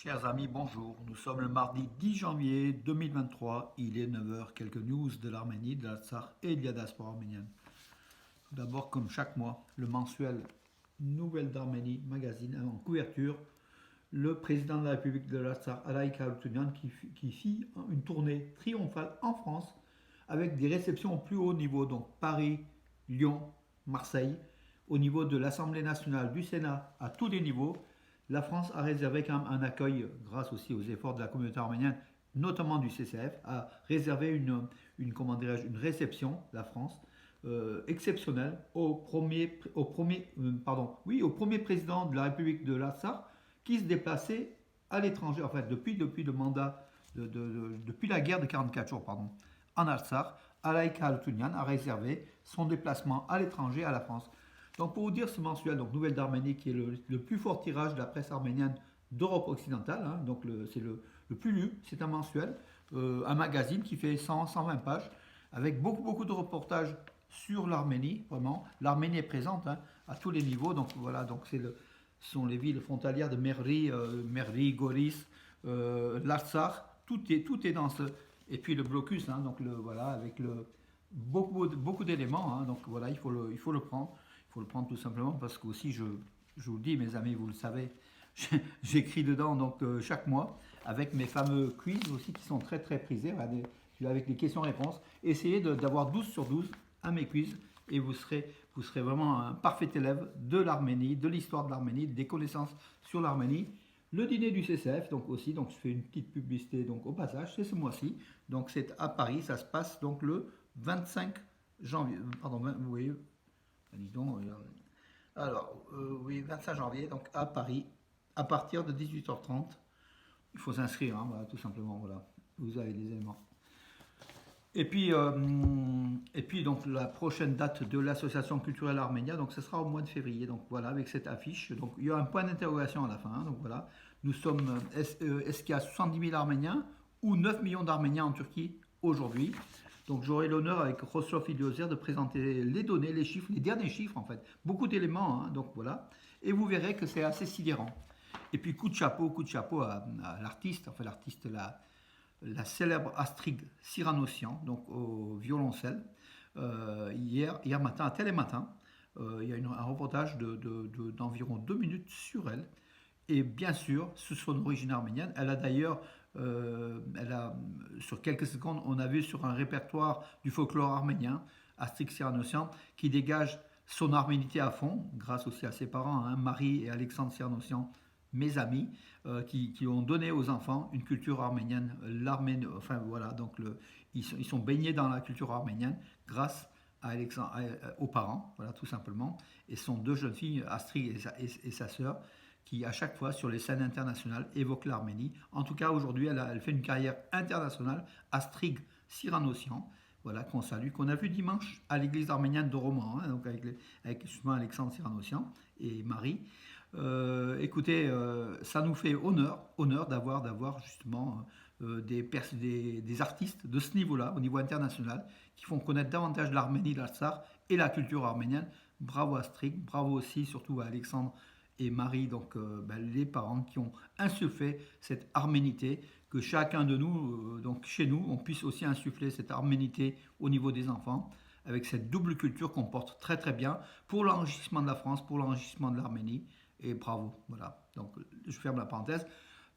Chers amis, bonjour. Nous sommes le mardi 10 janvier 2023. Il est 9 heures. Quelques news de l'Arménie, de l'Artsakh et de la diaspora arménienne. Tout d'abord, comme chaque mois, le mensuel Nouvelles d'Arménie magazine en couverture le président de la République de l'Artsakh, Alaïk Haroutunian, qui fit une tournée triomphale en France avec des réceptions au plus haut niveau, donc Paris, Lyon, Marseille, au niveau de l'Assemblée nationale, du Sénat, à tous les niveaux. La France a réservé quand même un accueil, grâce aussi aux efforts de la communauté arménienne, notamment du CCF, a réservé une réception, la France, exceptionnelle au premier président de la République de l'Artsakh qui se déplaçait à l'étranger, en fait, depuis le mandat, depuis la guerre de 44 jours, pardon, en Artsakh. Alaïka Haroutunian a réservé son déplacement à l'étranger à la France. Donc pour vous dire, ce mensuel, donc Nouvelle d'Arménie, qui est le plus fort tirage de la presse arménienne d'Europe occidentale, hein, donc c'est le plus lu, c'est un mensuel, un magazine qui fait 100-120 pages, avec beaucoup de reportages sur l'Arménie, vraiment. L'Arménie est présente, hein, à tous les niveaux, donc voilà, donc ce sont les villes frontalières de Merli, Goris, Lartsakh, tout est dans ce... Et puis le blocus, hein, donc voilà, avec beaucoup d'éléments, hein, donc voilà, il faut le prendre. Il faut le prendre tout simplement parce que aussi, je vous le dis, mes amis, vous le savez, j'écris dedans donc chaque mois avec mes fameux quiz aussi qui sont très prisés, avec les questions-réponses. Essayez d'avoir 12 sur 12 à mes quiz et vous serez vraiment un parfait élève de l'Arménie, de l'histoire de l'Arménie, des connaissances sur l'Arménie. Le dîner du CCF, donc aussi, donc je fais une petite publicité donc au passage, c'est ce mois-ci. Donc c'est à Paris, ça se passe donc le 25 janvier, pardon, oui, dis donc, alors, oui, 25 janvier, donc à Paris, à partir de 18h30. Il faut s'inscrire, hein, voilà, tout simplement, voilà. Vous avez les éléments. Et puis donc la prochaine date de l'association culturelle Arménia, donc ce sera au mois de février. Donc voilà, avec cette affiche. Donc il y a un point d'interrogation à la fin. Hein, donc voilà, nous sommes. Est-ce qu'il y a 70 000 Arméniens ou 9 millions d'Arméniens en Turquie aujourd'hui? Donc j'aurai l'honneur avec Rostov Iliozer de présenter les données, les chiffres, les derniers chiffres en fait. Beaucoup d'éléments, hein, donc voilà. Et vous verrez que c'est assez sidérant. Et puis coup de chapeau à l'artiste, enfin l'artiste, la célèbre Astrid Siranossian, donc au violoncelle. Hier matin, à Télématin, il y a un reportage d'environ 2 minutes sur elle. Et bien sûr, sous son origine arménienne, elle a d'ailleurs, sur quelques secondes, on a vu sur un répertoire du folklore arménien, Astrid Siranossian, qui dégage son arménité à fond, grâce aussi à ses parents, hein, Marie et Alexandre Siranossian, mes amis, qui ont donné aux enfants une culture arménienne, enfin voilà, donc ils sont baignés dans la culture arménienne grâce aux parents, voilà, tout simplement. Et ce sont deux jeunes filles, Astrid et sa sœur, qui à chaque fois sur les scènes internationales évoquent l'Arménie. En tout cas, aujourd'hui, elle fait une carrière internationale, Astrid Siranossian, voilà, qu'on salue, qu'on a vu dimanche à l'église arménienne de Roman, hein, donc avec justement Alexandre Siranossian et Marie. Écoutez, ça nous fait honneur d'avoir justement des artistes de ce niveau-là, au niveau international, qui font connaître davantage l'Arménie, l'Artsakh et la culture arménienne. Bravo à Strik, bravo aussi surtout à Alexandre et Marie, donc les parents qui ont insufflé cette arménité, que chacun de nous, donc chez nous, on puisse aussi insuffler cette arménité au niveau des enfants, avec cette double culture qu'on porte très bien pour l'enrichissement de la France, pour l'enrichissement de l'Arménie. Et bravo, voilà. Donc je ferme la parenthèse.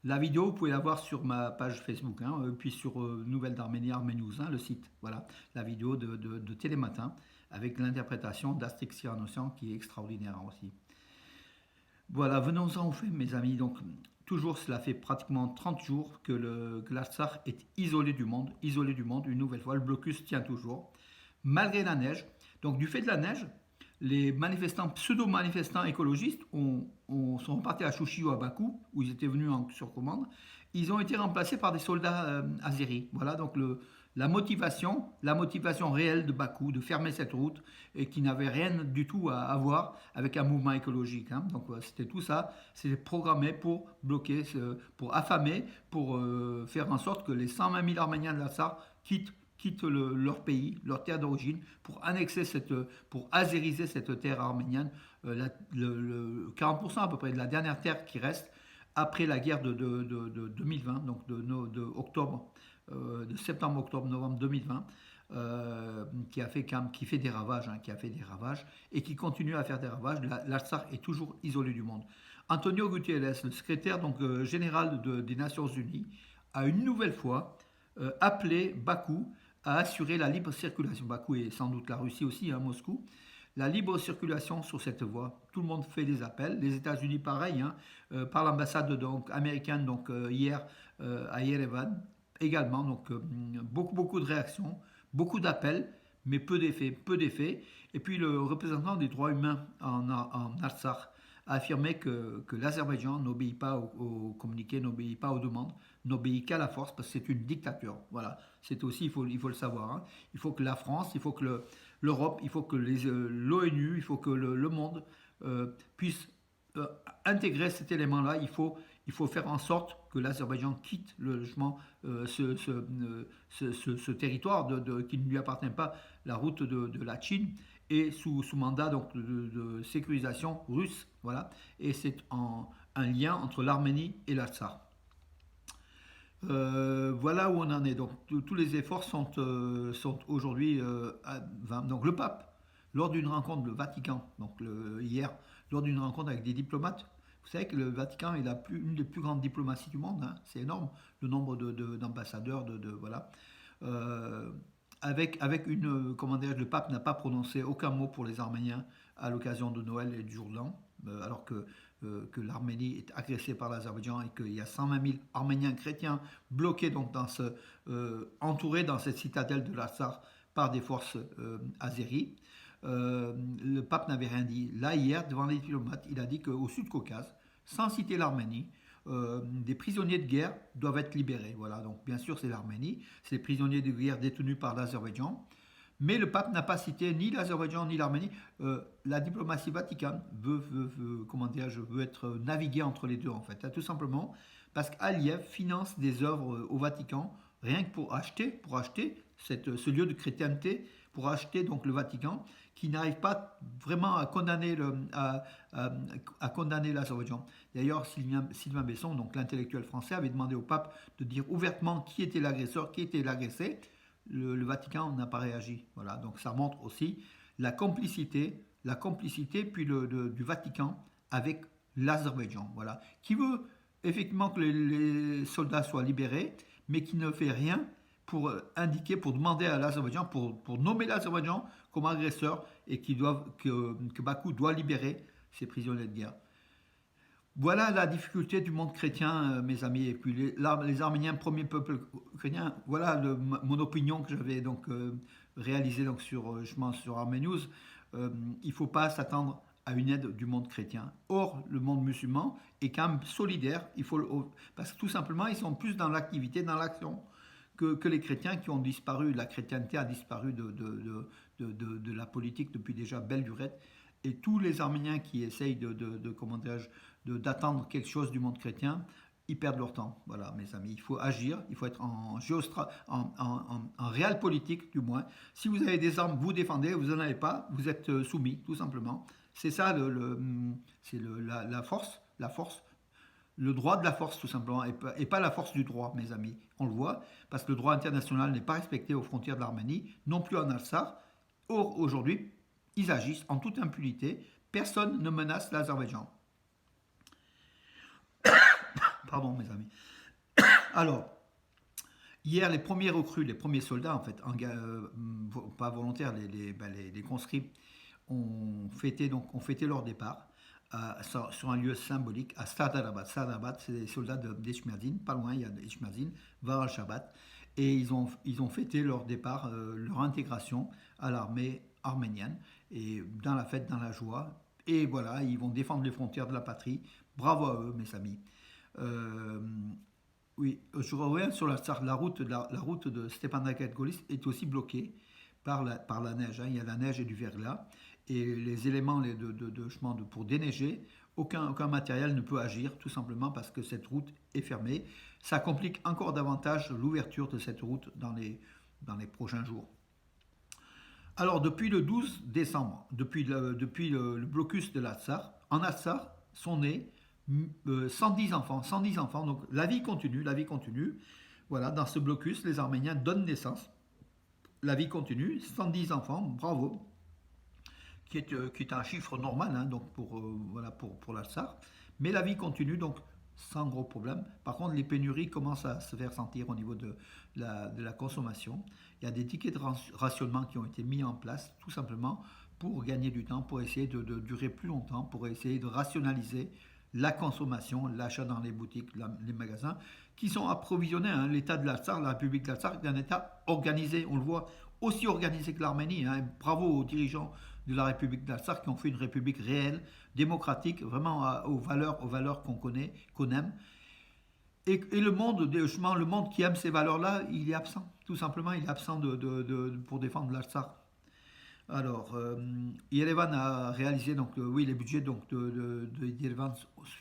La vidéo, vous pouvez la voir sur ma page Facebook, hein, puis sur Nouvelles d'Arménie, Arménews, hein, le site. Voilà, la vidéo de Télématin, avec l'interprétation d'Astrid Siranossian, qui est extraordinaire aussi. Voilà, venons-en au fait, mes amis. Donc, toujours, cela fait pratiquement 30 jours que l'Artsakh est isolé du monde, une nouvelle fois. Le blocus tient toujours, malgré la neige. Donc, du fait de la neige, les manifestants, pseudo-manifestants écologistes sont repartis à Chouchi ou à Bakou, où ils étaient venus sur commande. Ils ont été remplacés par des soldats azéris. Voilà, donc la motivation réelle de Bakou de fermer cette route et qui n'avait rien du tout à voir avec un mouvement écologique. Hein. Donc c'était tout ça, c'était programmé pour bloquer, pour affamer, pour faire en sorte que les 120 000 Arméniens de l'Artsakh quittent leur pays, leur terre d'origine, pour azériser cette terre arménienne, 40% à peu près de la dernière terre qui reste après la guerre de 2020, donc de septembre, octobre, novembre 2020, qui fait des ravages, hein, qui a fait des ravages et qui continue à faire des ravages. L'Artsakh est toujours isolé du monde. Antonio Guterres, le secrétaire général des Nations Unies, a une nouvelle fois appelé Bakou à assurer la libre circulation. Bakou et sans doute la Russie aussi, hein, Moscou. La libre circulation sur cette voie. Tout le monde fait des appels. Les États-Unis, pareil, hein, par l'ambassade américaine hier à Yerevan également. Donc beaucoup de réactions, beaucoup d'appels, mais peu d'effets, peu d'effets. Et puis le représentant des droits humains en Artsakh a affirmé que l'Azerbaïdjan n'obéit pas aux communiqués, n'obéit pas aux demandes, n'obéit qu'à la force parce que c'est une dictature. Voilà, c'est aussi, il faut le savoir. Hein. Il faut que la France, il faut que l'Europe, il faut que l'ONU, il faut que le monde puisse intégrer cet élément-là. Il faut faire en sorte que l'Azerbaïdjan quitte ce territoire qui ne lui appartient pas, la route de la Chine, et sous mandat de sécurisation russe. Voilà. Et c'est un lien entre l'Arménie et l'Artsakh. Voilà où on en est. Donc tous les efforts sont aujourd'hui donc le pape, lors d'une rencontre, le Vatican, hier, lors d'une rencontre avec des diplomates, vous savez que le Vatican est une des plus grandes diplomaties du monde, hein, c'est énorme, le nombre d'ambassadeurs, voilà. Euh, avec comment dirais-je, le pape n'a pas prononcé aucun mot pour les Arméniens à l'occasion de Noël et du jour de l'an, alors que l'Arménie est agressée par l'Azerbaïdjan et qu'il y a 120 000 Arméniens chrétiens bloqués entourés dans cette citadelle de l'Artsakh par des forces azéries. Le pape n'avait rien dit. Là, hier, devant les diplomates, il a dit qu'au Sud-Caucase, sans citer l'Arménie, des prisonniers de guerre doivent être libérés. Voilà, donc bien sûr, c'est l'Arménie, c'est les prisonniers de guerre détenus par l'Azerbaïdjan. Mais le pape n'a pas cité ni l'Azerbaïdjan ni l'Arménie. La diplomatie vaticane veut être naviguée entre les deux, en fait. Tout simplement parce qu'Aliyev finance des œuvres au Vatican rien que pour acheter ce lieu de chrétienté, pour acheter donc le Vatican, qui n'arrive pas vraiment à condamner l'Azerbaïdjan. D'ailleurs, Sylvain Besson, donc l'intellectuel français, avait demandé au pape de dire ouvertement qui était l'agresseur, qui était l'agressé. Le Vatican n'a pas réagi. Voilà, donc ça montre aussi la complicité puis du Vatican avec l'Azerbaïdjan. Voilà, qui veut effectivement que les soldats soient libérés, mais qui ne fait rien pour pour demander à l'Azerbaïdjan, pour nommer l'Azerbaïdjan comme agresseur et que Bakou doit libérer ses prisonniers de guerre. Voilà la difficulté du monde chrétien, mes amis. Et puis les Arméniens, premier peuple chrétien, voilà mon opinion que j'avais réalisée sur Armé News. Il ne faut pas s'attendre à une aide du monde chrétien. Or, le monde musulman est quand même solidaire, parce que tout simplement, ils sont plus dans l'activité, dans l'action, que les chrétiens qui ont disparu. La chrétienté a disparu de la politique depuis déjà belle lurette. Et tous les Arméniens qui essayent d'attendre quelque chose du monde chrétien, ils perdent leur temps. Voilà, mes amis, il faut agir, il faut être en réel politique, du moins. Si vous avez des armes, vous défendez, vous n'en avez pas, vous êtes soumis, tout simplement. C'est ça la force, le droit de la force, tout simplement, et pas la force du droit, mes amis. On le voit, parce que le droit international n'est pas respecté aux frontières de l'Arménie, non plus en Artsakh. Or, aujourd'hui, ils agissent en toute impunité. Personne ne menace l'Azerbaïdjan. Pardon, mes amis. Alors, hier, les premiers recrues, les premiers soldats, en fait, pas volontaires, les conscrits, ont fêté leur départ sur un lieu symbolique à Sardarabad. Sardarabad, c'est les soldats d'Eshmiadzin, pas loin, il y a Eshmiadzin, Var al-Shabat, et ils ont fêté leur départ, leur intégration à l'armée arménienne, et dans la fête, dans la joie, et voilà, ils vont défendre les frontières de la patrie. Bravo à eux, mes amis. Euh, oui, je reviens sur la route de Stepanakert-Golis est aussi bloquée par la neige, hein. Il y a la neige et du verglas, et les éléments pour déneiger, aucun matériel ne peut agir, tout simplement parce que cette route est fermée. Ça complique encore davantage l'ouverture de cette route dans les prochains jours. Alors, depuis le 12 décembre, depuis le blocus de l'Artsakh, en Artsakh sont nés 110 enfants, 110 enfants. Donc la vie continue, la vie continue. Voilà, dans ce blocus, les Arméniens donnent naissance. La vie continue, 110 enfants, bravo, qui est un chiffre normal hein, donc voilà, pour l'Alsar. Mais la vie continue, donc sans gros problème. Par contre, les pénuries commencent à se faire sentir au niveau de la consommation. Il y a des tickets de rationnement qui ont été mis en place, tout simplement pour gagner du temps, pour essayer de durer plus longtemps, pour essayer de rationaliser la consommation, l'achat dans les boutiques, les magasins, qui sont approvisionnés. Hein. L'État de l'Artsakh, la République de l'Artsakh, est un État organisé, on le voit, aussi organisé que l'Arménie. Hein. Bravo aux dirigeants de la République de l'Artsakh qui ont fait une république réelle, démocratique, vraiment aux valeurs qu'on connaît, qu'on aime. Et le monde, justement, le monde qui aime ces valeurs-là, il est absent. Tout simplement, il est absent pour défendre l'Artsakh. Alors, Yerevan a réalisé donc oui les budgets donc de Yerevan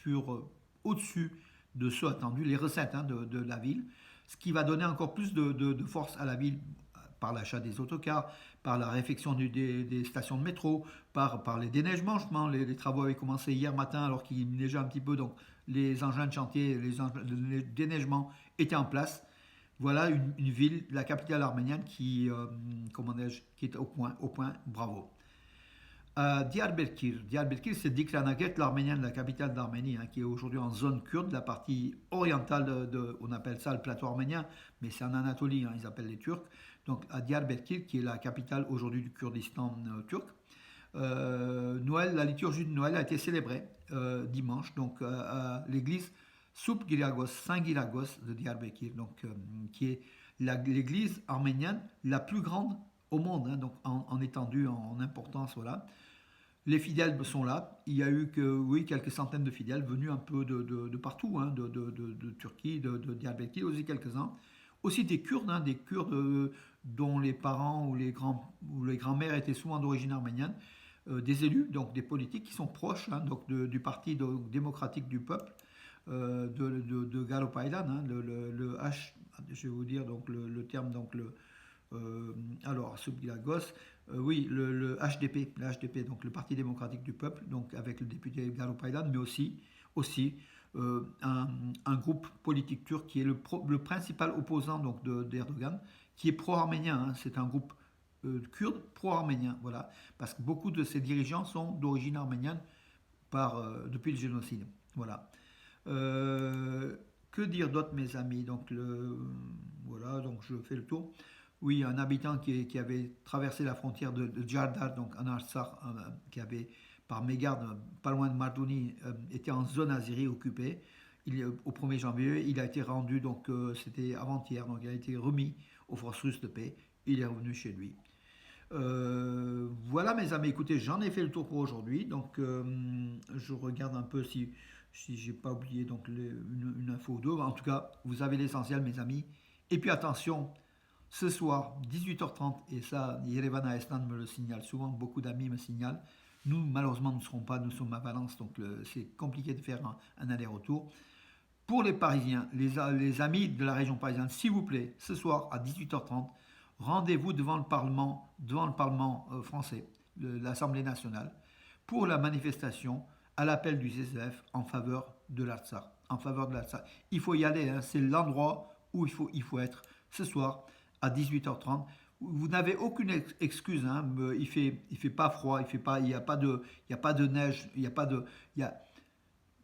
sur au-dessus de ceux attendus, les recettes hein, de la ville, ce qui va donner encore plus de force à la ville par l'achat des autocars, par la réfection des stations de métro, par les déneigements. Les travaux avaient commencé hier matin alors qu'il neigeait un petit peu, donc les engins de chantier, les déneigements étaient en place. Voilà une ville, la capitale arménienne qui est au point, bravo. Diyarbakir, c'est Diklanaket, l'arménienne, la capitale d'Arménie, hein, qui est aujourd'hui en zone kurde, la partie orientale on appelle ça le plateau arménien, mais c'est en Anatolie, hein, ils appellent les Turcs. Donc à Diyarbakir, qui est la capitale aujourd'hui du Kurdistan turc. Noël, la liturgie de Noël a été célébrée dimanche, donc à l'église Soup Giragos, Saint Giragos de Diyarbakir, donc, qui est l'église arménienne la plus grande au monde, hein, donc en étendue, en importance, voilà. Les fidèles sont là. Il y a eu oui, quelques centaines de fidèles venus un peu de partout, hein, de Turquie, de Diyarbakir, aussi quelques-uns. Aussi des Kurdes dont les parents ou les grands-mères étaient souvent d'origine arménienne, des élus, donc des politiques qui sont proches hein, donc du parti démocratique du peuple de Galo Paylan, hein, le H, je vais vous dire donc le terme donc alors Subgilagos, oui le HDP, donc le Parti démocratique du peuple, donc avec le député Galo Paylan, mais aussi un groupe politique turc qui est le principal opposant donc d'Erdogan, qui est pro-arménien. Hein, c'est un groupe kurde pro-arménien, voilà, parce que beaucoup de ses dirigeants sont d'origine arménienne depuis le génocide, voilà. Euh, que dire d'autre, mes amis? Donc, voilà, donc je fais le tour. Oui, un habitant qui avait traversé la frontière de Djardar, donc en Artsakh, qui avait, par mégarde, pas loin de Mardouni, était en zone azérie occupée. Au 1er janvier, il a été rendu, donc c'était avant-hier, donc il a été remis aux forces russes de paix. Il est revenu chez lui. Voilà mes amis, écoutez, j'en ai fait le tour pour aujourd'hui, donc je regarde un peu si j'ai pas oublié donc une info ou deux. En tout cas, vous avez l'essentiel mes amis. Et puis attention, ce soir, 18h30, et ça, Yerevan Aeslan me le signale souvent, beaucoup d'amis me signalent, nous malheureusement ne serons pas, nous sommes à Valence, donc c'est compliqué de faire un aller-retour. Pour les Parisiens, les amis de la région parisienne, s'il vous plaît, ce soir à 18h30, rendez-vous devant le Parlement français, l'Assemblée nationale, pour la manifestation à l'appel du CCF en faveur de l'Artsakh. En faveur de l'Artsakh. Il faut y aller, hein, c'est l'endroit où il faut être ce soir à 18h30. Vous n'avez aucune excuse, hein, il fait pas froid, il n'y a pas de neige,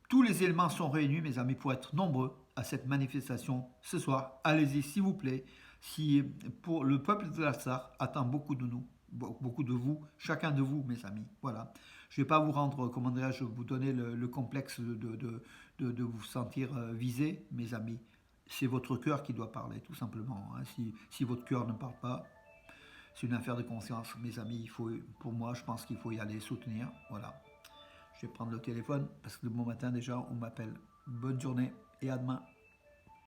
tous les éléments sont réunis, mes amis, pour être nombreux à cette manifestation ce soir. Allez-y, s'il vous plaît. Si pour le peuple de l'Artsakh attend beaucoup de nous, beaucoup de vous, chacun de vous, mes amis. Voilà. Je ne vais pas vous rendre, comment dirais-je, vous donner le complexe de vous sentir visé, mes amis. C'est votre cœur qui doit parler, tout simplement. Hein. Si votre cœur ne parle pas, c'est une affaire de conscience, mes amis. Pour moi, je pense qu'il faut y aller soutenir. Voilà. Je vais prendre le téléphone parce que de bon matin déjà, on m'appelle. Bonne journée et à demain.